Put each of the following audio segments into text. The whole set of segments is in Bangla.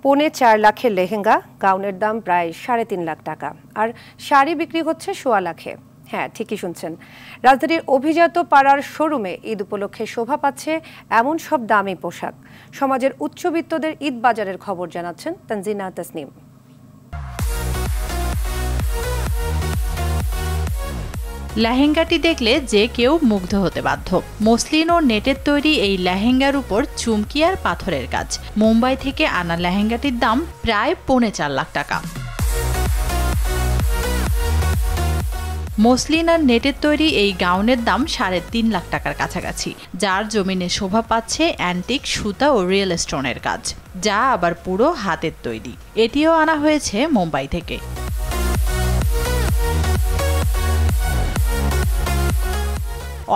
4.5 লাখের লেহেঙ্গা, গাউনের দাম প্রায় 3.5 লাখ টাকা। আর শাড়ি বিক্রি হচ্ছে 1.25 লাখে। হ্যাঁ, ঠিকই শুনছেন। রাজধানীর অভিজাত পাড়ার শোরুমে ঈদ উপলক্ষে শোভা পাচ্ছে এমন সব দামি পোশাক। সমাজের উচ্চবিত্তদের ঈদ বাজারের খবর জানাচ্ছেন তানজিনা তাসনিম। লেহেঙ্গাটি দেখলে যে কেউ মুগ্ধ হতে বাধ্য। মসলিন ও নেটের তৈরি এই লেহেঙ্গার উপর চুমকি আর পাথরের কাজ। মুম্বাই থেকে আনা লেহেঙ্গাটির দাম প্রায় 4.5 লাখ টাকা। মসলিন আর নেটের তৈরি এই গাউনের দাম 3.5 লাখ টাকার কাছাকাছি, যার জমিনে শোভা পাচ্ছে অ্যান্টিক সুতা ও রিয়েল স্টোনের কাজ, যা আবার পুরো হাতের তৈরি। এটিও আনা হয়েছে মুম্বাই থেকে।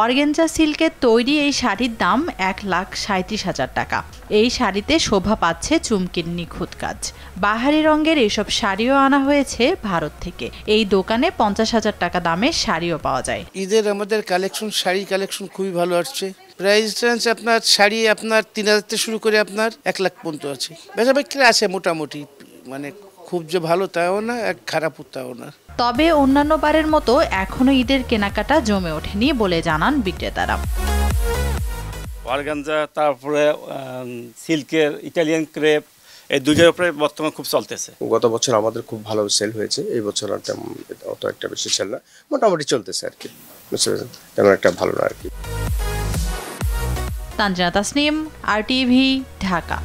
অর্গেঞ্জা সিল্কের তৈরি এই শাড়ির দাম 1,37,000 টাকা। এই শাড়িতে শোভা পাচ্ছে চুমকির নিখুঁত কাজ। বাহারি রঙের এইসব শাড়িও আনা হয়েছে ভারত থেকে। এই দোকানে 50,000 টাকা দামের শাড়িও পাওয়া যায়। ঈদের আমাদের কালেকশন, শাড়ি কালেকশন খুবই ভালো আসছে। প্রাইস রেঞ্জ আপনার শাড়ি আপনার 3,000 থেকে শুরু করে আপনার 1 লাখ পর্যন্ত আছে। বেচাবিক্রি আছে মোটামুটি, মানে খুব যে ভালো তাও না, খারাপও তাও না। তবে অন্যান্য বারের মতো এখনো ঈদের কেনাকাটা জমে ওঠেনি বলে জানান বিক্রেতারা। অর্গানজা, তারপরে সিল্কের, ইটালিয়ান ক্রেপ, এই দুটোর উপরে বর্তমানে খুব চলতেছে। গত বছর আমাদের খুব ভালো সেল হয়েছে, এই বছর আর অত একটা বেশি সেল না, মোটামুটি চলতেছে আর কি, তেমন একটা ভালো না আর কি। তানজিনা তাসনিম, RTV, ঢাকা।